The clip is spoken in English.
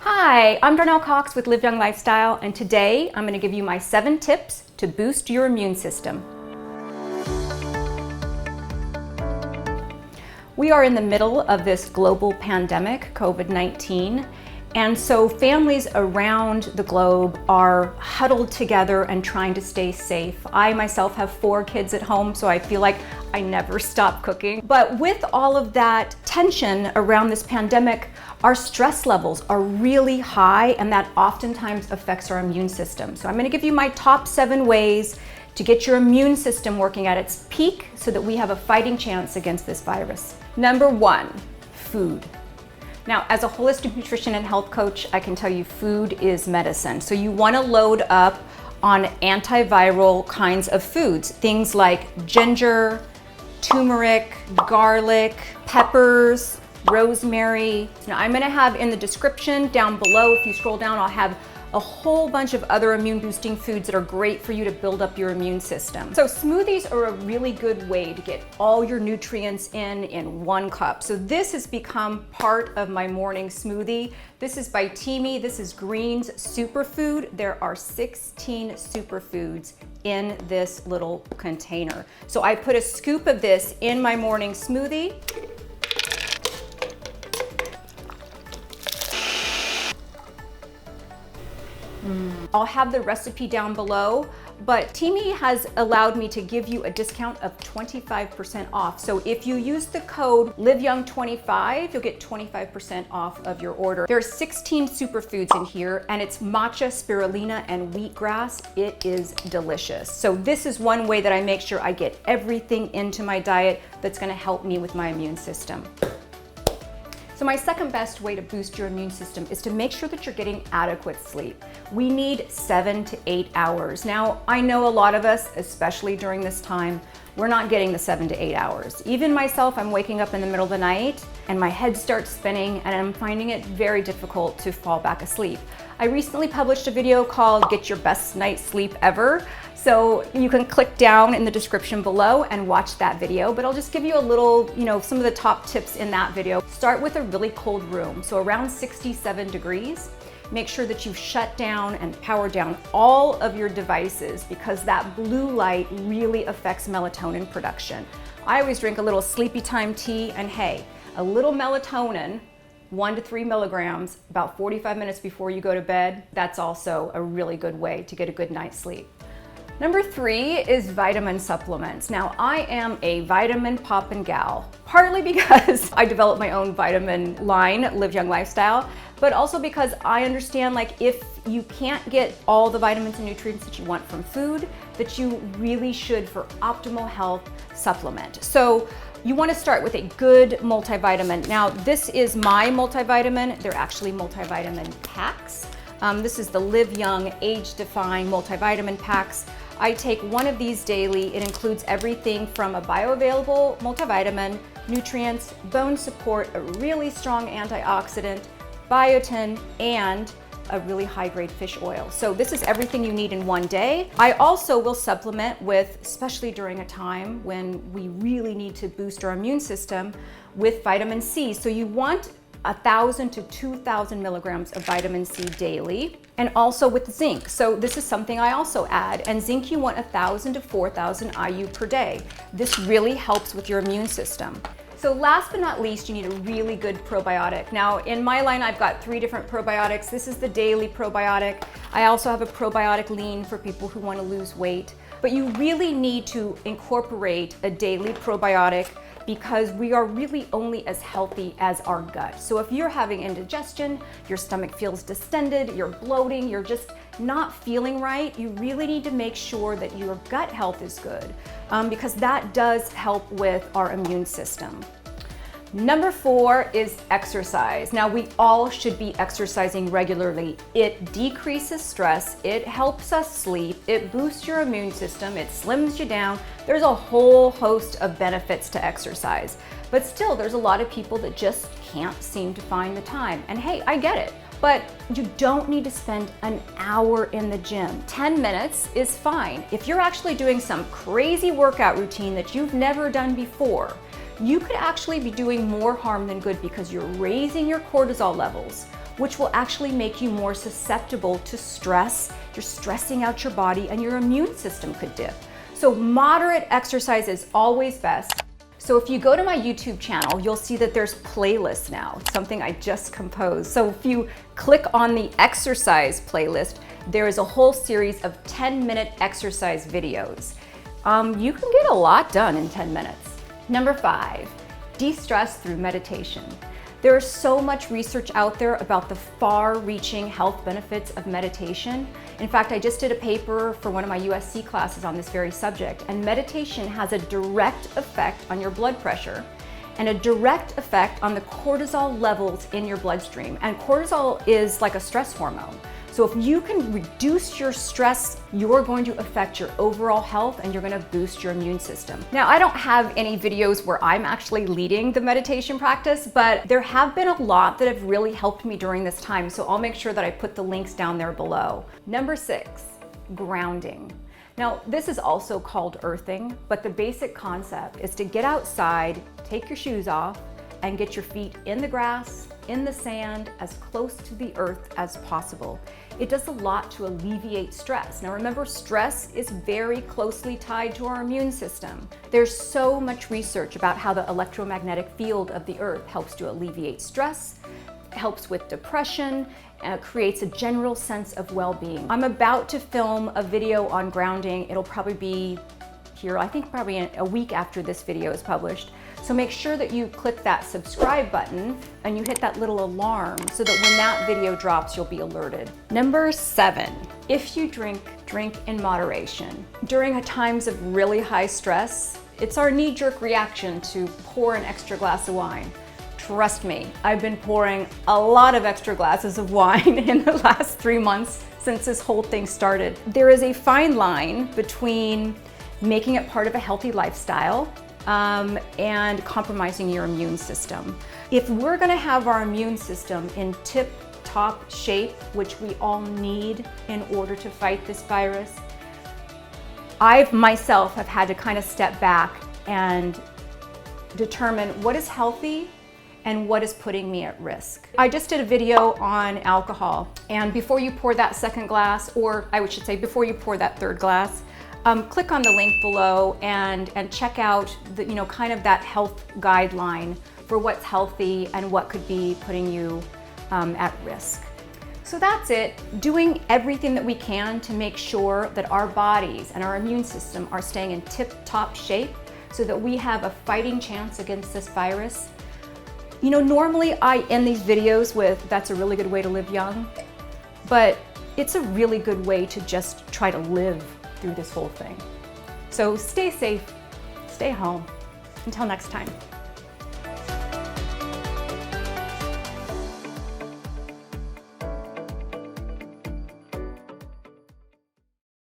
Hi, I'm Darnell Cox with Live Young Lifestyle, and today I'm going to give you my 7 tips to boost your immune system. We are in the middle of this global pandemic, COVID-19, and so families around the globe are huddled together and trying to stay safe. I myself have 4 kids at home, so I feel like I never stop cooking. But with all of that tension around this pandemic, our stress levels are really high, and that oftentimes affects our immune system. So I'm going to give you my top 7 ways to get your immune system working at its peak so that we have a fighting chance against this virus. Number 1, food. Now, as a holistic nutrition and health coach, I can tell you food is medicine. So you want to load up on antiviral kinds of foods, things like ginger, turmeric, garlic, peppers, rosemary. Now I'm going to have in the description down below, if you scroll down, I'll have a whole bunch of other immune boosting foods that are great for you to build up your immune system. So smoothies are a really good way to get all your nutrients in 1 cup. So this has become part of my morning smoothie. This is by Teamy. This is Green's Superfood. There are 16 superfoods in this little container. So I put a scoop of this in my morning smoothie. I'll have the recipe down below, but Teamy has allowed me to give you a discount of 25% off. So if you use the code LiveYoung25, you'll get 25% off of your order. There are 16 superfoods in here, and it's matcha, spirulina, and wheatgrass. It is delicious. So this is one way that I make sure I get everything into my diet that's gonna help me with my immune system. So my second best way to boost your immune system is to make sure that you're getting adequate sleep. We need 7 to 8 hours. Now, I know a lot of us, especially during this time, we're not getting the 7 to 8 hours. Even myself, I'm waking up in the middle of the night and my head starts spinning and I'm finding it very difficult to fall back asleep. I recently published a video called Get Your Best Night's Sleep Ever. So you can click down in the description below and watch that video, but I'll just give you a little, some of the top tips in that video. Start with a really cold room, so around 67 degrees. Make sure that you shut down and power down all of your devices because that blue light really affects melatonin production. I always drink a little sleepy time tea, and hey, a little melatonin, 1 to 3 milligrams, about 45 minutes before you go to bed, that's also a really good way to get a good night's sleep. Number 3 is vitamin supplements. Now, I am a vitamin poppin' gal, partly because I developed my own vitamin line, Live Young Lifestyle, but also because I understand if you can't get all the vitamins and nutrients that you want from food, that you really should, for optimal health, supplement. So you want to start with a good multivitamin. Now, this is my multivitamin. They're actually multivitamin packs. This is the Live Young Age Defying multivitamin packs. I take one of these daily. It includes everything from a bioavailable multivitamin, nutrients, bone support, a really strong antioxidant, biotin, and a really high-grade fish oil. So this is everything you need in one day. I also will supplement with, especially during a time when we really need to boost our immune system, with vitamin C. So you want 1,000 to 2,000 milligrams of vitamin C daily, and also with zinc. So this is something I also add, and zinc you want 1,000 to 4,000 IU per day. This really helps with your immune system. So last but not least, you need a really good probiotic. Now in my line, I've got 3 different probiotics. This is the daily probiotic. I also have a probiotic lean for people who want to lose weight, but you really need to incorporate a daily probiotic because we are really only as healthy as our gut. So if you're having indigestion, your stomach feels distended, you're bloating, you're just not feeling right, you really need to make sure that your gut health is good because that does help with our immune system. Number 4 is exercise. Now we all should be exercising regularly. It decreases stress, it helps us sleep, it boosts your immune system, it slims you down. There's a whole host of benefits to exercise. But still, there's a lot of people that just can't seem to find the time. And hey, I get it. But you don't need to spend an hour in the gym. 10 minutes is fine. If you're actually doing some crazy workout routine that you've never done before, you could actually be doing more harm than good because you're raising your cortisol levels, which will actually make you more susceptible to stress. You're stressing out your body and your immune system could dip. So moderate exercise is always best. So if you go to my YouTube channel, you'll see that there's playlists now. It's something I just composed. So if you click on the exercise playlist, there is a whole series of 10-minute exercise videos. You can get a lot done in 10 minutes. Number 5, de-stress through meditation. There is so much research out there about the far-reaching health benefits of meditation. In fact, I just did a paper for one of my USC classes on this very subject, and meditation has a direct effect on your blood pressure and a direct effect on the cortisol levels in your bloodstream. And cortisol is like a stress hormone. So if you can reduce your stress, you're going to affect your overall health and you're going to boost your immune system. Now, I don't have any videos where I'm actually leading the meditation practice, but there have been a lot that have really helped me during this time. So I'll make sure that I put the links down there below. Number 6, grounding. Now, this is also called earthing, but the basic concept is to get outside, take your shoes off, and get your feet in the grass, in the sand, as close to the earth as possible. It does a lot to alleviate stress. Now remember, stress is very closely tied to our immune system. There's so much research about how the electromagnetic field of the earth helps to alleviate stress, helps with depression, creates a general sense of well-being. I'm about to film a video on grounding. It'll probably be here, I think probably a week after this video is published. So make sure that you click that subscribe button and you hit that little alarm so that when that video drops, you'll be alerted. Number 7, if you drink, drink in moderation. During times of really high stress, it's our knee-jerk reaction to pour an extra glass of wine. Trust me, I've been pouring a lot of extra glasses of wine in the last 3 months since this whole thing started. There is a fine line between making it part of a healthy lifestyle and compromising your immune system. If we're gonna have our immune system in tip-top shape, which we all need in order to fight this virus, I myself have had to kind of step back and determine what is healthy and what is putting me at risk. I just did a video on alcohol, and before you pour that second glass, or I should say before you pour that third glass, click on the link below and check out the, kind of that health guideline for what's healthy and what could be putting you at risk. So that's it, doing everything that we can to make sure that our bodies and our immune system are staying in tip-top shape so that we have a fighting chance against this virus. Normally I end these videos with, that's a really good way to live young, but it's a really good way to just try to live through this whole thing. So stay safe, stay home. Until next time.